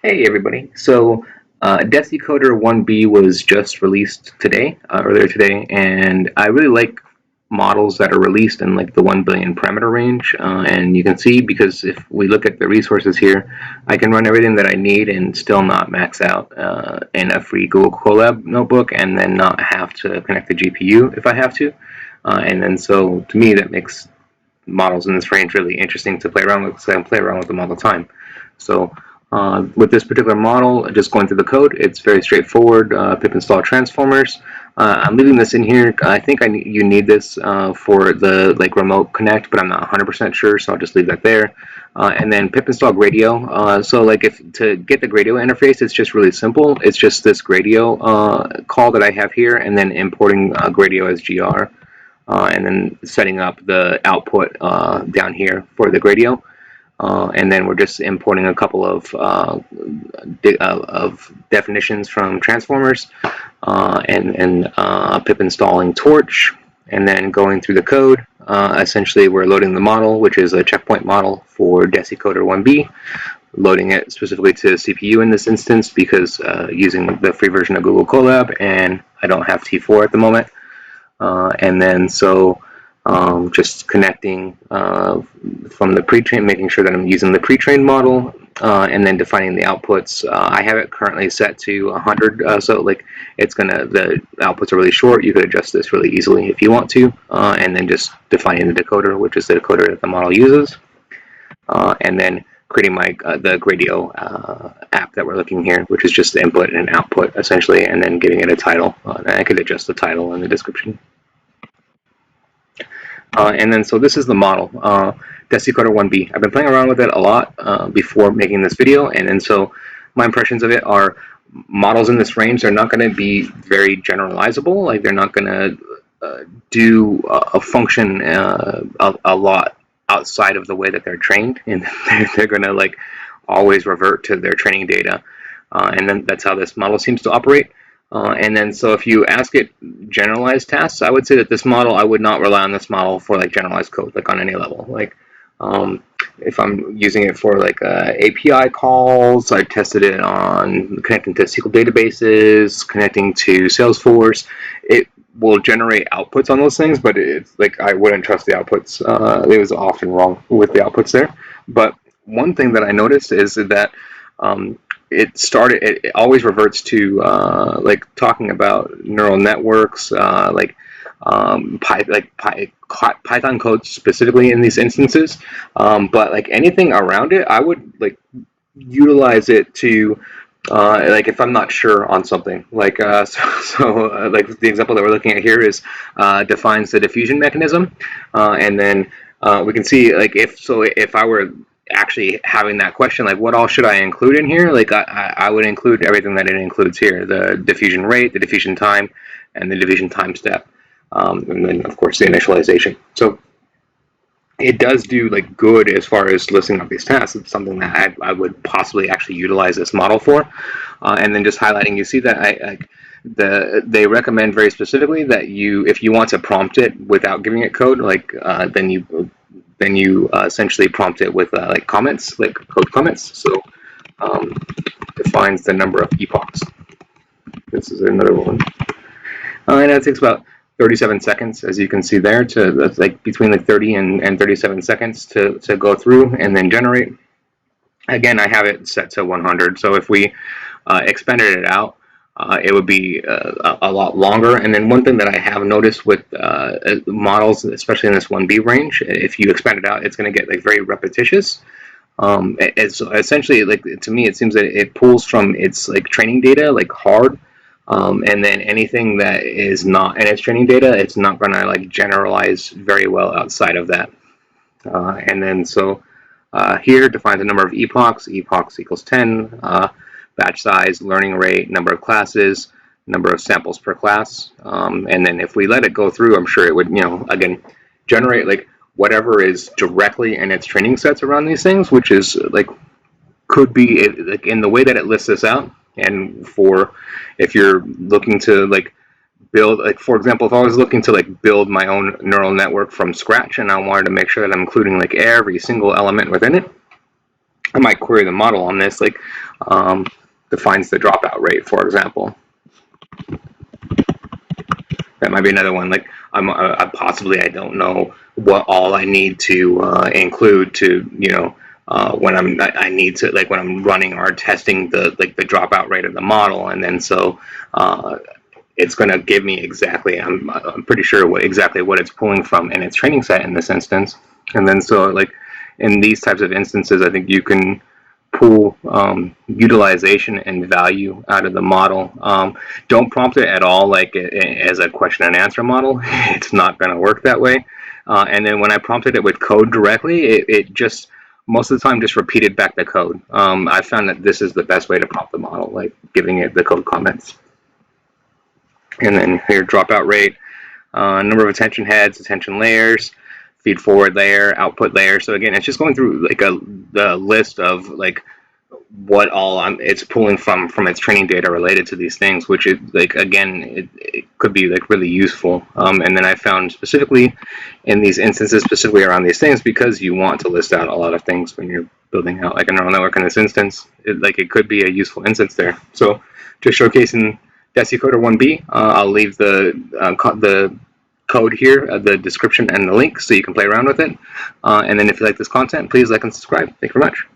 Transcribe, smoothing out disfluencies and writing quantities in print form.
Hey everybody. DeciCoder-1B was just released today, earlier today, and I really like models that are released in like the 1 billion parameter range. And you can see, because if we look at the resources here, I can run everything that I need and still not max out in a free Google Colab notebook, and then not have to connect the GPU if I have to. And then to me, that makes models in this range really interesting to play around with, because I can play around with them all the time. With this particular model, just going through the code, it's very straightforward. Pip install transformers. I'm leaving this in here. I think you need this for the remote connect, but I'm not 100% sure, so I'll just leave that there. And then pip install Gradio. If to get the Gradio interface, it's just really simple. It's just this Gradio call that I have here, and then importing Gradio as gr, and then setting up the output down here for the Gradio. And then we're just importing a couple of definitions from transformers, and pip installing torch, and then going through the code. Essentially, we're loading the model, which is a checkpoint model for DeciCoder-1B, loading it specifically to CPU in this instance, because using the free version of Google Colab, and I don't have T4 at the moment. Just connecting from the pre-trained, making sure that I'm using the pre-trained model, and then defining the outputs. I have it currently set to 100, the outputs are really short. You could adjust this really easily if you want to, and then just defining the decoder, which is the decoder that the model uses, and then creating the Gradio app that we're looking here, which is just the input and output essentially, and then giving it a title. And I could adjust the title and the description. So this is the model, DeciCoder-1B. I've been playing around with it a lot before making this video, and so my impressions of it are models in this range, they're not going to be very generalizable. Like, they're not going to do a function a lot outside of the way that they're trained, and they're going to always revert to their training data, and then that's how this model seems to operate. So if you ask it generalized tasks, I would say that this model, I would not rely on this model for generalized code, on any level. If I'm using it for API calls, I tested it on connecting to SQL databases, connecting to Salesforce. It will generate outputs on those things, but it's I wouldn't trust the outputs. It was often wrong with the outputs there. But one thing that I noticed is that it always reverts to talking about neural networks, Python code specifically in these instances, but anything around it, I would utilize it to if I'm not sure on something. The example that we're looking at here is defines the diffusion mechanism, and then we can see if I were actually having that question, what all should I include in here? I would include everything that it includes here: the diffusion rate, the diffusion time, and the diffusion time step, and then of course the initialization. So it does do good as far as listing out these tasks. It's something that I would possibly actually utilize this model for. And then just highlighting, you see that they recommend very specifically that if you want to prompt it without giving it code, then you essentially prompt it with comments, code comments. So defines the number of epochs. This is another one, and it takes about 37 seconds, as you can see there, that's between 30 and 37 seconds to go through and then generate. Again, I have it set to 100, so if we expanded it out, it would be a lot longer. And then one thing that I have noticed with models, especially in this 1B range, if you expand it out, it's going to get very repetitious. It's essentially, to me, it seems that it pulls from its training data hard, and then anything that is not in its training data, it's not going to generalize very well outside of that. Here defines the number of epochs. Epochs equals 10. Batch size, learning rate, number of classes, number of samples per class. And then if we let it go through, I'm sure it would, again, generate whatever is directly in its training sets around these things, which is could be in the way that it lists this out. And if you're looking to build, for example, if I was looking to build my own neural network from scratch, and I wanted to make sure that I'm including every single element within it, I might query the model on this, like defines the dropout rate, for example. That might be another one. Like possibly I don't know what all I need to include to when I need to, like, when I'm running or testing the dropout rate of the model, and then so it's going to give me exactly, I'm pretty sure exactly what it's pulling from in its training set in this instance. And then so, like, in these types of instances, I think you can pull utilization and value out of the model. Don't prompt it at all like as a question and answer model. It's not going to work that way. And then when I prompted it with code directly, it just most of the time just repeated back the code. I found that this is the best way to prompt the model, like giving it the code comments. And then here, dropout rate, number of attention heads, attention layers, feed forward layer, output layer. So again, it's just going through like the list of like what all it's pulling from its training data related to these things, which is like, again, it could be like really useful. And then I found specifically in these instances, specifically around these things, because you want to list out a lot of things when you're building out like a neural network in this instance, it could be a useful instance there. So just showcasing DeciCoder-1B, I'll leave the code here, the description and the link, so you can play around with it. And then if you like this content, please like and subscribe. Thank you very much.